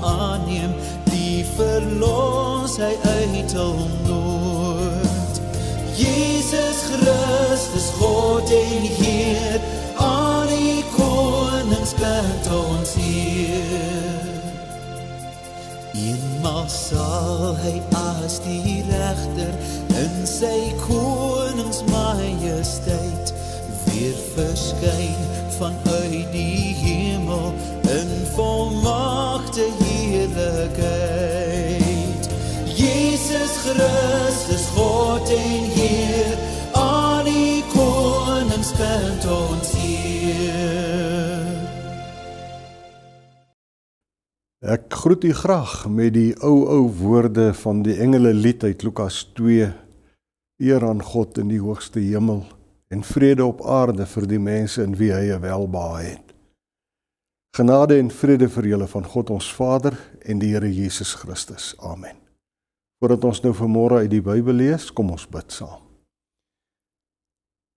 aanneem, die verlos hy uit hul nood. Jesus Christus, God en Heer, aan die koningskind ons Heer. Eenmaal sal hy as die regter in sy koningsmajesteit weer verskyn vanuit die hemel in volmaakte heerlikheid. Jesus Christus, God en Heer, aan die koningskind ons Heer. Ek groet u graag met die ou woorde van die engele lied uit Lukas 2, eer aan God in die hoogste hemel en vrede op aarde vir die mense in wie hy 'n welbehae het. Genade en vrede vir julle van God ons Vader en die Here Jesus Christus. Amen. Voordat ons nou vanmôre uit die Bybel lees, kom ons bid saam.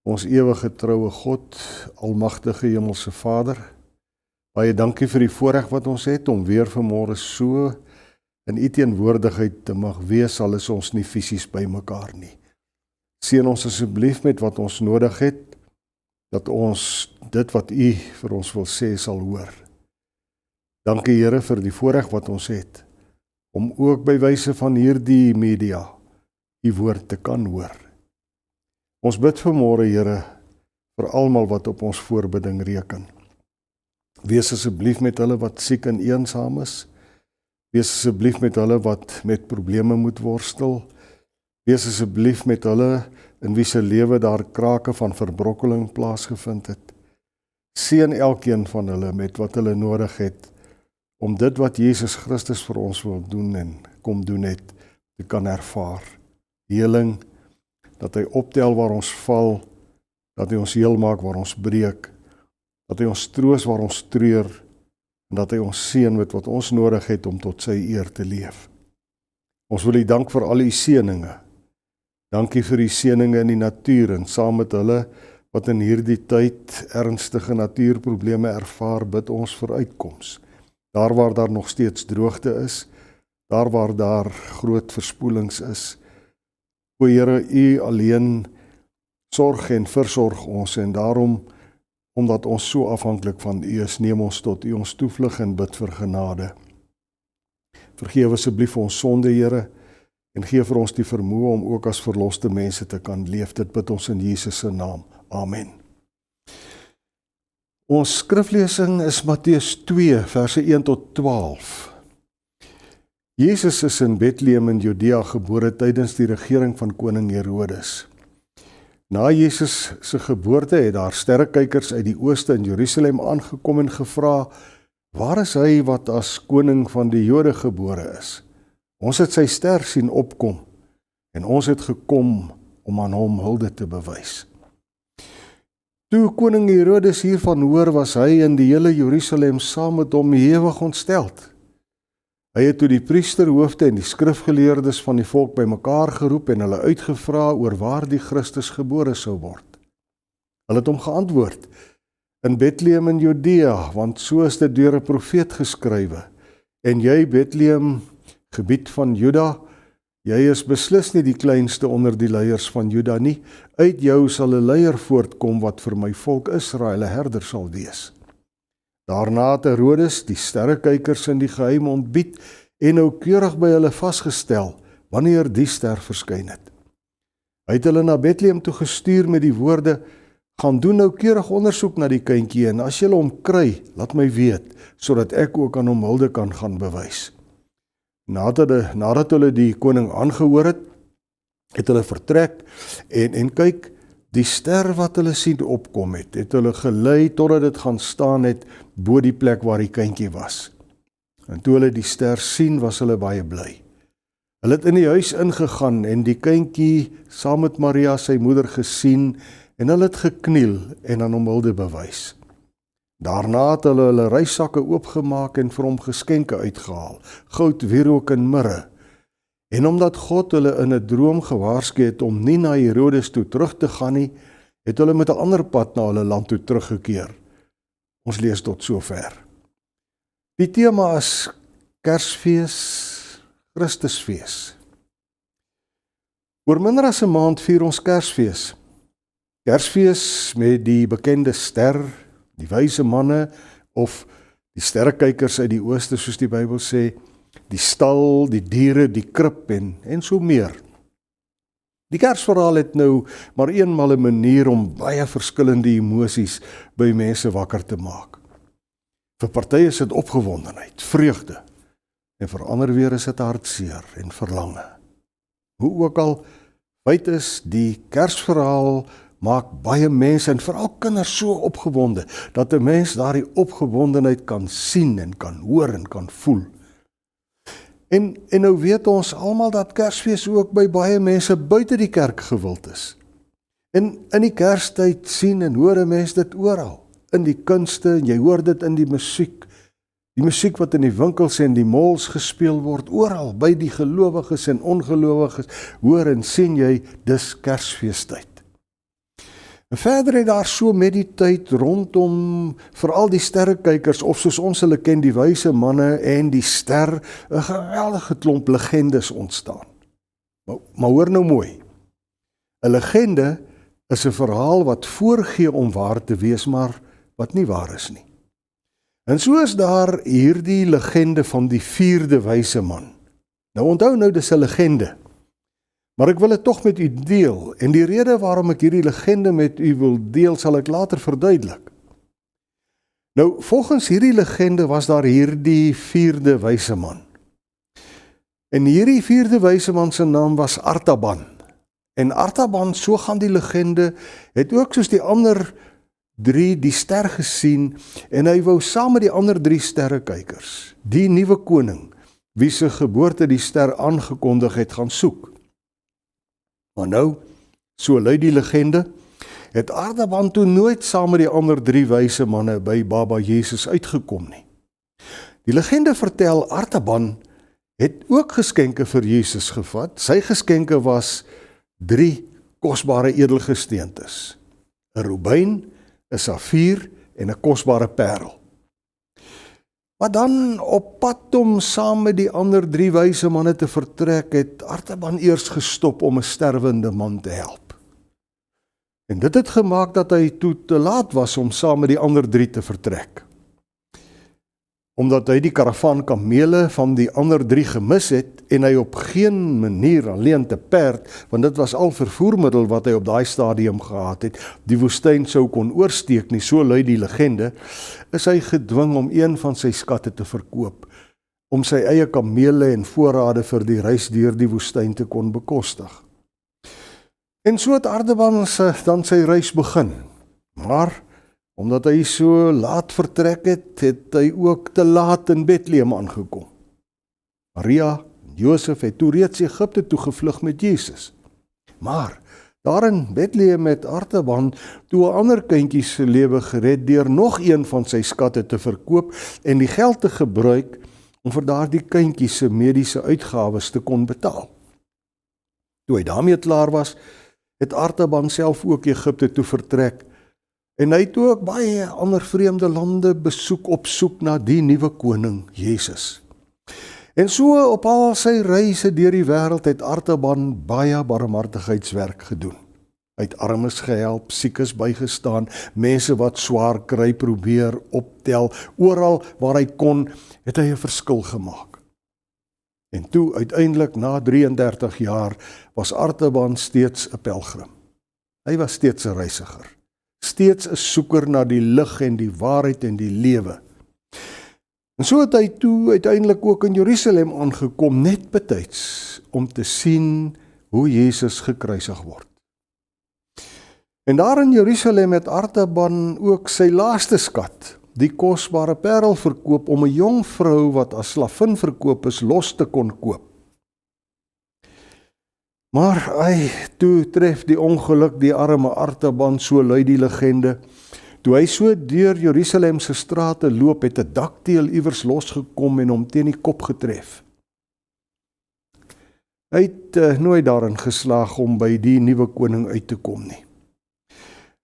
Ons ewige troue God, almagtige hemelse Vader, baie dankie vir die voorreg wat ons het om weer vanmôre so in u teenwoordigheid te mag wees, al is ons nie fisies by mekaar nie. Seën ons asseblief met wat ons nodig het, dat ons dit wat u vir ons wil sê sal hoor. Dankie Here vir die voorreg wat ons het, om ook by wyse van hierdie media u woord te kan hoor. Ons bid vanmôre Here, vir almal wat op ons voorbidding reken. Wees asseblief met hulle wat siek en eensaam is. Wees asseblief met hulle wat met probleme moet worstel. Wees asseblief met hulle in wie se lewe daar krake van verbrokkeling plaasgevind het. Seën elkeen van hulle met wat hulle nodig het, om dit wat Jesus Christus vir ons wil doen en kom doen het, te kan ervaar. Heling, dat hy optel waar ons val, dat hy ons heel maak waar ons breek, dat hy ons troos waar ons treur, en dat hy ons seën met wat ons nodig het om tot sy eer te leef. Ons wil u dank vir al u seëninge. Dankie vir die seëninge in die natuur en saam met hulle wat in hierdie tyd ernstige natuurprobleme ervaar, bid ons vir uitkoms. Daar waar daar nog steeds droogte is, daar waar daar groot verspoelings is. O Here, u alleen sorg en versorg ons en daarom, omdat ons so afhanklik van u is, neem ons tot u ons toevlug en bid vir genade. Vergewe asseblief ons sonde, Here, en gee vir ons die vermoë om ook as verloste mense te kan leef. Dit bid ons in Jesus se naam. Amen. Ons skriflesing is Matteus 2, verse 1 tot 12. Jesus is in Bethlehem in Judea gebore tydens die regering van koning Herodes. Na Jesus se geboorte het daar sterrekykers uit die ooste in Jerusalem aangekom en gevra, waar is hy wat as koning van die Jode gebore is? Ons het sy ster sien opkom en ons het gekom om aan hom hulde te bewys. Toe koning Herodes hiervan hoor, was hy en die hele Jerusalem saam met hom ewig ontsteld. Hy het toe die priesterhoofde en die skrifgeleerdes van die volk bymekaar geroep en hulle uitgevra oor waar die Christus gebore sou word. Hulle het hom geantwoord, in Bethlehem in Judea, want so is dit deur 'n profeet geskrywe. En jy, Bethlehem, gebied van Juda, jy is beslis nie die kleinste onder die leiers van Juda nie. Uit jou sal 'n leier voortkom wat vir my volk Israel 'n herder sal wees. Daarna het Herodes die sterrekykers in die geheim ontbied en noukeurig by hulle vasgestel wanneer die ster verskyn het. Hy het hulle na Bethlehem toe gestuur met die woorde, gaan doen noukeurig ondersoek na die kindjie en as julle hom kry, laat my weet, sodat ek ook aan hom hulde kan gaan bewys. Nadat hulle die koning aangehoor het, het hulle vertrek en kyk, die ster wat hulle sien opkom het hulle gelei totdat dit gaan staan het bo die plek waar die kindjie was. En toe hulle die ster sien, was hulle baie bly. Hulle het in die huis ingegaan en die kindjie saam met Maria sy moeder gesien en hulle het gekniel en aan hom hulde bewys. Daarna het hulle reissakke oopgemaak en vir hom geskenke uitgehaal, goud, wierook en mirre. En omdat God hulle in 'n droom gewaarsku het om nie na Herodes toe terug te gaan nie, het hulle met 'n ander pad na hulle land toe teruggekeer. Ons lees tot sover. Die tema is Kersfees, Christusfees. Oor minder as 'n maand vier ons Kersfees. Kersfees met die bekende ster, die wyse manne of die sterrekykers uit die ooste, soos die Bybel sê, die stal, die diere, die krib en so meer. Die Kersverhaal het nou maar eenmal 'n manier om baie verskillende emosies by mense wakker te maak. Vir party is dit opgewondenheid, vreugde, en vir ander weer is dit hartseer en verlange. Hoe ook al, feit is, die Kersverhaal maak baie mense en veral kinders so opgewonde, dat 'n mens daardie opgewondenheid kan sien en kan hoor en kan voel. En nou weet ons almal dat Kersfees ook by baie mense buite die kerk gewild is. En in die Kerstyd sien en hoor 'n mens dit oral, in die kunste, en jy hoor dit in die musiek wat in die winkels en die malls gespeel word, oral, by die gelowiges en ongelowiges, hoor en sien jy, dis Kersfeestyd. En verder het daar so met die tyd rondom veral die sterrekykers, of soos ons hulle ken, die wyse manne en die ster, 'n geweldige klomp legendes ontstaan. Maar hoor nou mooi, 'n legende is 'n verhaal wat voorgee om waar te wees, maar wat nie waar is nie. En so is daar hierdie legende van die 4de wyse man. Nou onthou nou, dis 'n legende. Maar ek wil dit tog met u deel, en die rede waarom ek hierdie legende met u wil deel, sal ek later verduidelik. Nou, volgens hierdie legende was daar hierdie 4de wyse man. En hierdie 4de wyse man se naam was Artaban. En Artaban, so gaan die legende, het ook soos die ander 3 die ster gesien, en hy wou saam met die ander 3 sterrekykers, die nuwe koning, wie se geboorte die ster aangekondig het, gaan soek. Maar nou, so lui die legende, het Artaban toe nooit saam met die ander 3 wyse manne by Baba Jesus uitgekom nie. Die legende vertel, Artaban het ook geskenke vir Jesus gevat. Sy geskenke was 3 kosbare edelgesteentes, 'n robyn, 'n safier en 'n kosbare parel. Maar dan op pad om saam met die ander 3 wyse manne te vertrek, het Artaban eers gestop om 'n sterwende man te help. En dit het gemaak dat hy toe te laat was om saam met die ander 3 te vertrek. Omdat hy die karavaan kamele van die ander 3 gemis het, en hy op geen manier alleen te perd, want dit was al vervoermiddel wat hy op daai stadium gehad het, die woestyn sou kon oorsteek nie, so lui die legende, is hy gedwing om een van sy skatte te verkoop, om sy eie kamele en voorrade vir die reis deur die woestyn te kon bekostig. En so het Artaban dan sy reis begin, maar omdat hy so laat vertrek het, het hy ook te laat in Bethlehem aangekom. Maria en Josef het toe reeds Egipte toe gevlug met Jesus. Maar daar in Bethlehem het Artaban toe 'n ander kindjie se lewe gered deur nog een van sy skatte te verkoop en die geld te gebruik om vir daardie kindjie se mediese uitgawes te kon betaal. Toe hy daarmee klaar was, het Artaban self ook Egipte toe vertrek. En hy het ook baie ander vreemde lande besoek op soek na die nuwe koning, Jesus. En so op al sy reise deur die wêreld het Artaban baie barmhartigheidswerk gedoen. Hy het armes gehelp, siekes bygestaan, mense wat swaar kry probeer optel. Oral waar hy kon, het hy 'n verskil gemaak. En toe uiteindelik na 33 jaar was Artaban steeds 'n pelgrim. Hy was steeds 'n reisiger. Steeds 'n soeker na die lig en die waarheid en die lewe. En so het hy toe uiteindelik ook in Jerusalem aangekom, net betyds, om te sien hoe Jesus gekruisig word. En daar in Jerusalem het Artaban ook sy laaste skat, die kosbare parel, verkoop om 'n jong vrou wat as slavin verkoop is, los te kon koop. Maar toe tref die ongeluk die arme Artaban, so lui die legende. Toe hy so deur Jerusalem se strate loop, het 'n dakteel iewers losgekom en hom teen die kop getref. Hy het nooit daarin geslaag om by die nuwe koning uit te kom nie.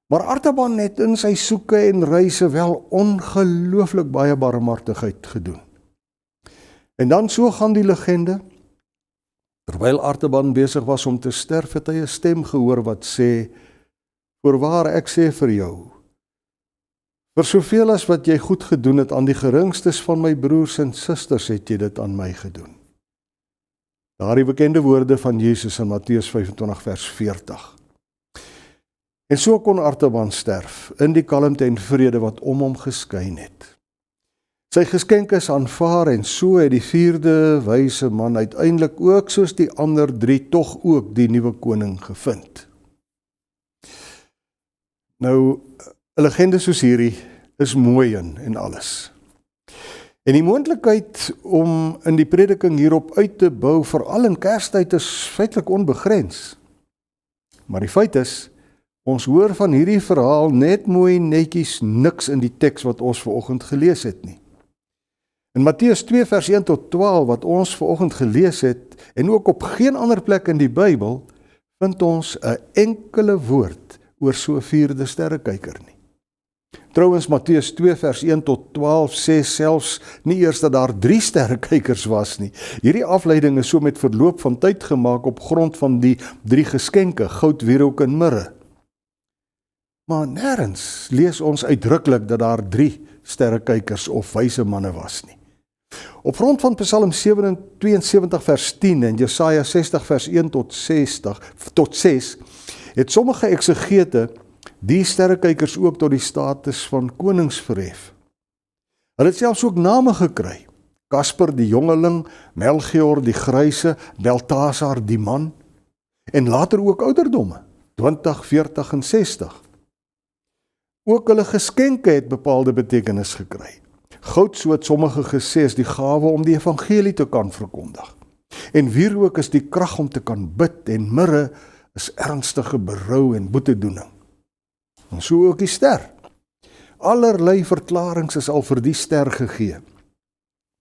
Maar Artaban het in sy soeke en reise wel ongelooflik baie barmhartigheid gedoen. En dan so gaan die legende. Terwyl Artaban besig was om te sterf, het hy 'n stem gehoor wat sê, "Voorwaar ek sê vir jou, vir soveel as wat jy goed gedoen het aan die geringstes van my broers en susters, het jy dit aan my gedoen." Daardie bekende woorde van Jesus in Matteus 25 vers 40. En so kon Artaban sterf, in die kalmte en vrede wat om hom geskyn het. Sy geskenk is aanvaar en so het die 4de wyse man uiteindelik ook soos die ander 3 tog ook die nuwe koning gevind. Nou, 'n legende soos hierdie is mooi en alles. En die moontlikheid om in die prediking hierop uit te bou, veral in Kerstyd, is feitelik onbegrens. Maar die feit is, ons hoor van hierdie verhaal net mooi netjies niks in die teks wat ons vanoggend gelees het nie. In Matteus 2 vers 1 tot 12 wat ons vanoggend gelees het, en ook op geen ander plek in die Bybel, vind ons 'n enkele woord oor so 'n 4de sterrekyker nie. Trouwens, Matteus 2 vers 1 tot 12 sê selfs nie eers dat daar 3 sterrekykers was nie. Hierdie afleiding is so met verloop van tyd gemaak op grond van die 3 geskenke, goud, wierook en mirre. Maar nêrens lees ons uitdruklik dat daar 3 sterrekykers of wyse manne was nie. Op grond van Psalm 72 vers 10 en Jesaja 60 vers 1 tot 6, het sommige eksegete die sterrekykers ook tot die status van konings verhef. Hulle het selfs ook name gekry. Kasper die jongeling, Melchior die gryse, Beltasar die man, en later ook ouderdomme, 20, 40 en 60. Ook hulle geskenke het bepaalde betekenis gekry. Goud, so het sommige gesê, is die gawe om die evangelie te kan verkondig. En wierook is die krag om te kan bid, en mirre is ernstige berou en boetedoening. En so ook die ster. Allerlei verklarings is al vir die ster gegee.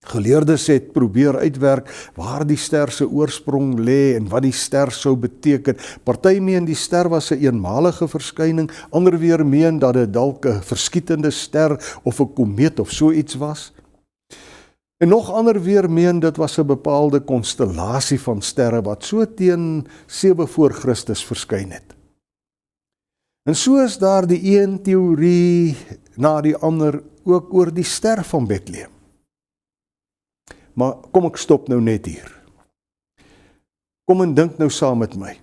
Geleerdes het probeer uitwerk waar die ster se oorsprong lê en wat die ster sou beteken. Party meen die ster was 'n eenmalige verskyning, ander weer meen dat dit dalk 'n verskietende ster of 'n komeet of so iets was. En nog ander weer meen dit was 'n bepaalde konstellasie van sterre wat so teen 7 voor Christus verskyn het. En so is daar die een teorie na die ander ook oor die ster van Bethlehem. Maar kom ek stop nou net hier. Kom en dink nou saam met my.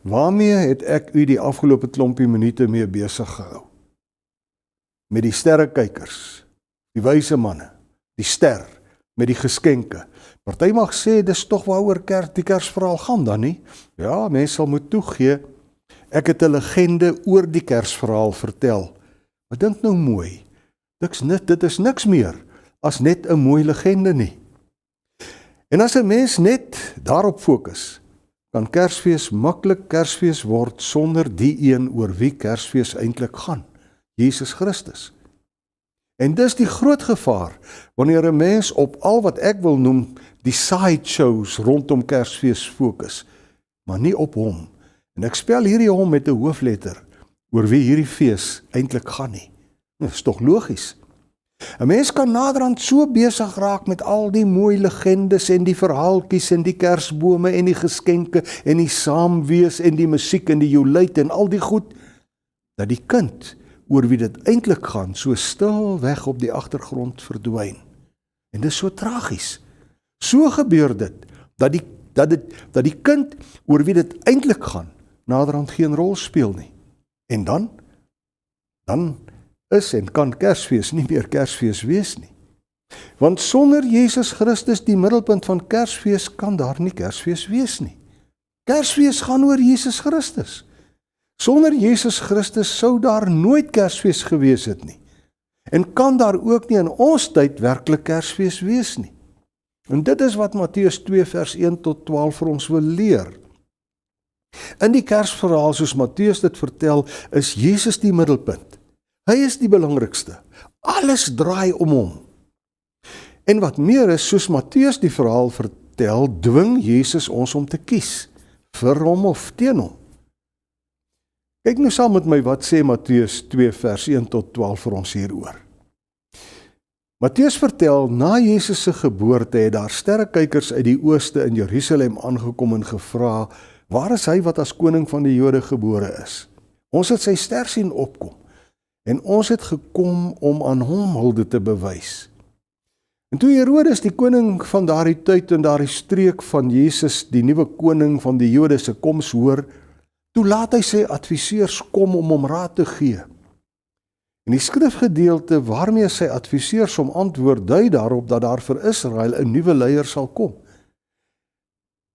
Waarmee het ek u die afgelope klompie minute mee besig gehou? Met die sterrekykers, die wyse manne, die ster, met die geskenke. Party mag sê, dis tog waaroor die Kersverhaal gaan dan nie? Ja, mense sal moet toegee, ek het 'n legende oor die Kersverhaal vertel. Maar dink nou mooi, dit is niks meer as net 'n mooi legende nie. En as 'n mens net daarop fokus, kan Kersfees maklik Kersfees word sonder die een oor wie Kersfees eintlik gaan, Jesus Christus. En dis die groot gevaar, wanneer 'n mens op al wat ek wil noem, die sideshows rondom Kersfees fokus, maar nie op hom. En ek spel hierdie hom met 'n hoofletter, oor wie hierdie fees eintlik gaan nie. Dit is tog logies. 'n Mens kan naderhand so besig raak met al die mooi legendes en die verhaaltjies en die kersbome en die geskenke en die saamwees en die musiek en die joluit en al die goed, dat die kind oor wie dit eintlik gaan so stil weg op die agtergrond verdwyn. En dit is so tragies. So gebeur dit, dat die kind oor wie dit eintlik gaan, naderhand geen rol speel nie. En dan is en kan Kersfees nie meer Kersfees wees nie. Want sonder Jesus Christus die middelpunt van Kersfees kan daar nie Kersfees wees nie. Kersfees gaan oor Jesus Christus. Sonder Jesus Christus sou daar nooit Kersfees gewees het nie. En kan daar ook nie in ons tyd werklik Kersfees wees nie. En dit is wat Matteus 2 vers 1 tot 12 vir ons wil leer. In die Kersverhaal, soos Matteus dit vertel, is Jesus die middelpunt. Hy is die belangrikste. Alles draai om hom. En wat meer is, soos Matteus die verhaal vertel, dwing Jesus ons om te kies, vir hom of teen hom. Kyk nou saam met my wat sê Matteus 2 vers 1 tot 12 vir ons hieroor. Matteus vertel, na Jesus se geboorte het daar sterrekykers uit die ooste in Jerusalem aangekom en gevra, waar is hy wat as koning van die Jode gebore is? Ons het sy ster sien opkom, en ons het gekom om aan hom hulde te bewys. En toe Herodes, die koning van daardie tyd en daardie streek van Jesus, die nuwe koning van die Jode se koms hoor, toe laat hy sy adviseurs kom om hom raad te gee. En die skrifgedeelte waarmee sy adviseurs hom antwoord, dui daarop dat daar vir Israel 'n nuwe leier sal kom.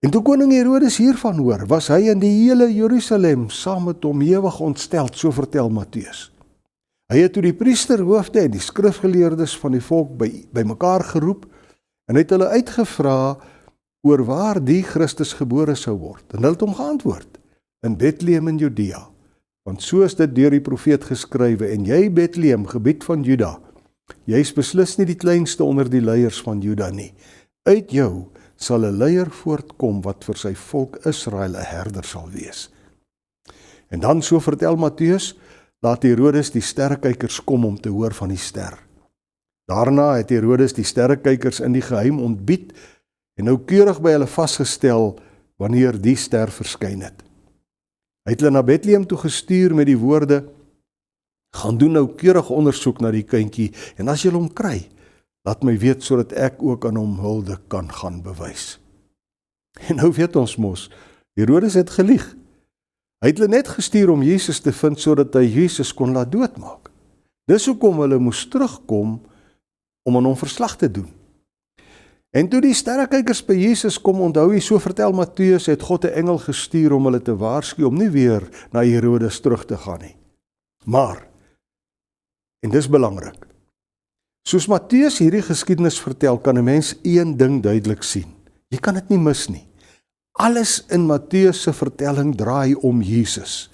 En toe koning Herodes hiervan hoor, was hy in die hele Jerusalem saam met hom ewig ontsteld, so vertel Matteus. Hy het toe die priesterhoofde en die skrifgeleerdes van die volk by mekaar geroep en hy het hulle uitgevra oor waar die Christus gebore sou word. En hulle het hom geantwoord, in Bethlehem in Judea. Want so is dit deur die profeet geskrywe, en jy Bethlehem, gebied van Juda, jy is beslis nie die kleinste onder die leiers van Juda nie. Uit jou sal 'n leier voortkom wat vir sy volk Israel 'n herder sal wees. En dan, so vertel Matteus, laat Herodes die sterrekykers kom om te hoor van die ster. Daarna het Herodes die sterrekykers in die geheim ontbied en noukeurig by hulle vasgestel wanneer die ster verskyn het. Hy het hulle na Bethlehem toe gestuur met die woorde, gaan doen noukeurig ondersoek na die kindjie en as jy hom kry, laat my weet sodat ek ook aan hom hulde kan gaan bewys. En nou weet ons mos, Herodes het gelieg. Hy het hulle net gestuur om Jesus te vind sodat hy Jesus kon laat doodmaak. Dis hoekom hulle moes terugkom om aan hom verslag te doen. En toe die sterrekykers by Jesus kom, onthou jy, so vertel Matteus, het God 'n engel gestuur om hulle te waarsku om nie weer na Herodes terug te gaan nie. Maar, en dis belangrik, soos Matteus hierdie geskiedenis vertel, kan 'n mens een ding duidelik sien. Jy kan dit nie mis nie. Alles in Matteus se vertelling draai om Jesus.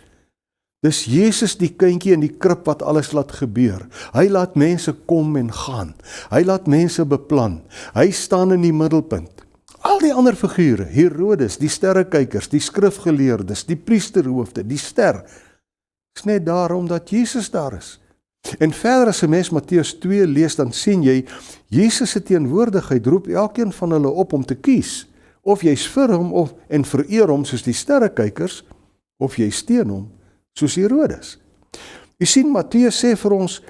Dis Jesus die kindjie in die krib wat alles laat gebeur. Hy laat mense kom en gaan. Hy laat mense beplan. Hy staan in die middelpunt. Al die ander figure, Herodes, die sterrekykers, die skrifgeleerdes, die priesterhoofde, die ster, is net daar omdat Jesus daar is. En verder as 'n mens Matteus 2 lees, dan sien jy, Jesus se teenwoordigheid roep elkeen van hulle op om te kies. Of jy's vir hom en vereer hom soos die sterrekykers, of jy steun hom soos Herodes. Jy sien, Matteus sê vir ons,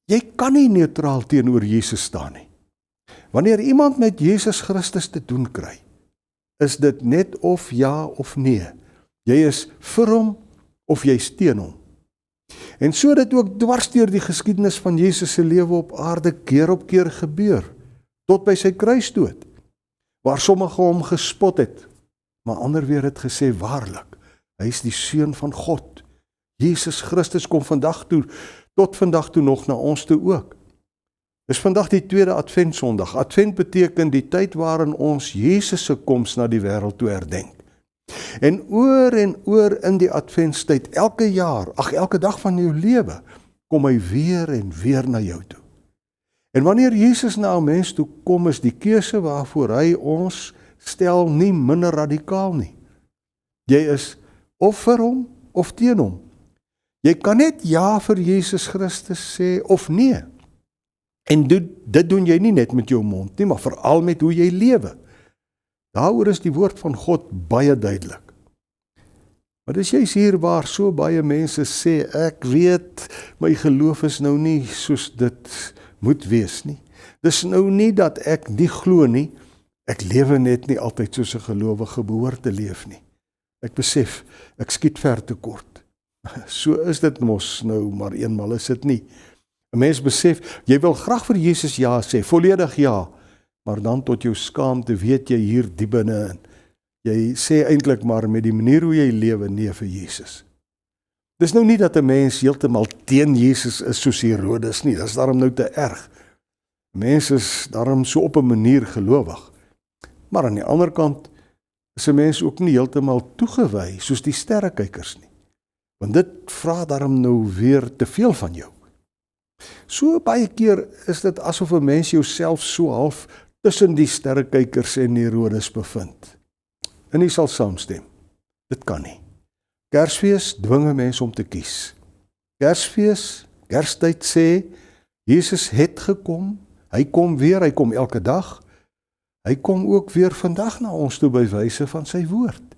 jy kan nie neutraal teenoor Jesus staan nie. Wanneer iemand met Jesus Christus te doen kry, is dit net of ja of nee. Jy is vir hom of jy steun hom. En so dit ook dwars deur die geskiedenis van Jesus se lewe op aarde keer op keer gebeur, tot by sy kruisdood, waar sommige hom gespot het, maar ander weer het gesê, waarlik, hy is die Seun van God. Jesus Christus kom tot vandag toe nog na ons toe ook. Dis vandag die tweede Adventsondag. Advent beteken die tyd waarin ons Jesus se koms na die wêreld toe herdenk. En oor in die Adventstyd, elke jaar, elke dag van jou lewe, kom hy weer en weer na jou toe. En wanneer Jesus na 'n mens toe kom, is die keuse waarvoor hy ons stel nie minder radikaal nie. Jy is of vir hom of teen hom. Jy kan net ja vir Jesus Christus sê of nee. En dit doen jy nie net met jou mond nie, maar veral met hoe jy lewe. Daaroor is die woord van God baie duidelik. Maar dis juist hier waar so baie mense sê, ek weet, my geloof is nou nie soos dit moet wees nie. Dis nou nie dat ek nie glo nie, ek lewe net nie altyd soos 'n gelowige behoort te leef nie. Ek besef, ek skiet ver te kort. So is dit mos nou, maar eenmal is dit nie. 'n Mens besef, jy wil graag vir Jesus ja sê, volledig ja, maar dan tot jou skaamte weet jy hier diep binne-in. Jy sê eintlik maar met die manier hoe jy lewe nee vir Jesus. Dis nou nie dat 'n mens heeltemal teen Jesus is soos Herodes nie, dis daarom nou te erg. Mense is daarom so op 'n manier gelowig. Maar aan die ander kant is 'n mens ook nie heeltemal toegewy soos die sterrekykers nie. Want dit vra daarom nou weer te veel van jou. So baie keer is dit asof 'n mens jouself so half tussen die sterrekykers en Herodes bevind. En jy sal saamstem. Dit kan nie. Kersfees dwing 'n mens om te kies. Kerstyd sê, Jesus het gekom, Hy kom weer, hy kom elke dag. Hy kom ook weer vandag na ons toe by wyse van sy woord.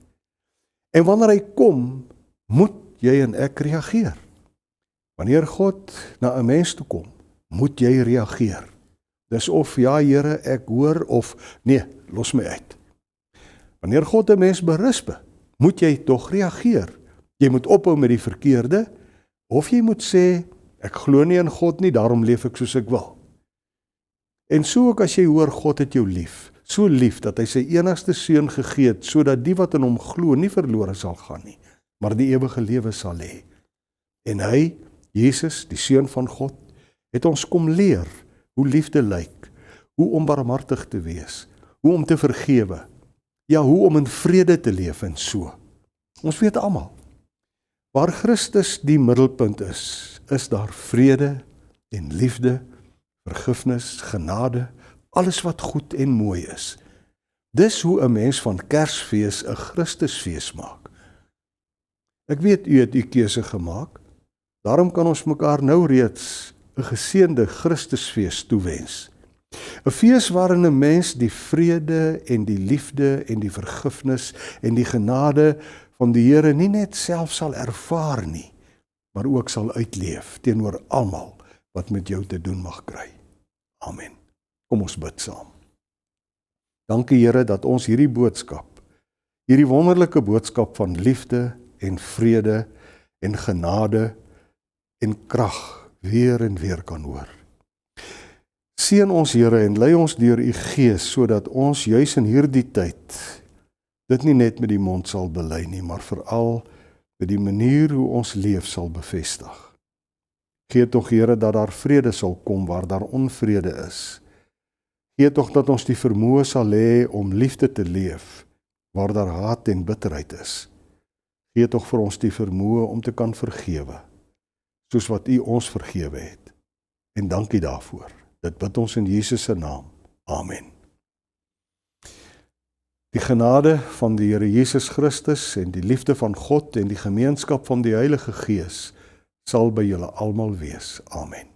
En wanneer hy kom, moet jy en ek reageer. Wanneer God na 'n mens toe kom, moet jy reageer. Dis of ja Here, ek hoor, of nee, los my uit. Wanneer God 'n mens berispe, moet jy tog reageer. Jy moet ophou met die verkeerde, of jy moet sê, ek glo nie in God nie, daarom leef ek soos ek wil. En so ook as jy hoor, God het jou lief, so lief dat hy sy enigste seun gegee het, sodat die wat in hom glo nie verlore sal gaan nie, maar die ewige lewe sal hê. En hy, Jesus, die seun van God, het ons kom leer hoe liefde lyk, hoe om barmhartig te wees, hoe om te vergewe, ja, hoe om in vrede te leef en so. Ons weet almal, waar Christus die middelpunt is daar vrede en liefde, vergifnis, genade, alles wat goed en mooi is. Dis hoe 'n mens van Kersfees 'n Christusfees maak. Ek weet u het u keuse gemaak, daarom kan ons mekaar nou reeds 'n geseënde Christusfees toewens. 'n Fees waarin 'n mens die vrede en die liefde en die vergifnis en die genade van die Here nie net self sal ervaar nie, maar ook sal uitleef teenoor almal wat met jou te doen mag kry. Amen. Kom ons bid saam. Dankie Here dat ons hierdie boodskap, hierdie wonderlike boodskap van liefde en vrede en genade en krag weer en weer kan hoor. Seën ons Here en lei ons deur u Gees sodat ons juis in hierdie tyd dit nie net met die mond sal bely nie, maar veral met die manier hoe ons leef sal bevestig. Gee tog Here dat daar vrede sal kom waar daar onvrede is. Gee tog dat ons die vermoë sal hê om liefde te leef waar daar haat en bitterheid is. Gee tog vir ons die vermoë om te kan vergewe, soos wat u ons vergewe het. En dankie daarvoor. Dit bid ons in Jesus se naam. Amen. Die genade van die Here Jesus Christus en die liefde van God en die gemeenskap van die Heilige Gees sal by julle almal wees. Amen.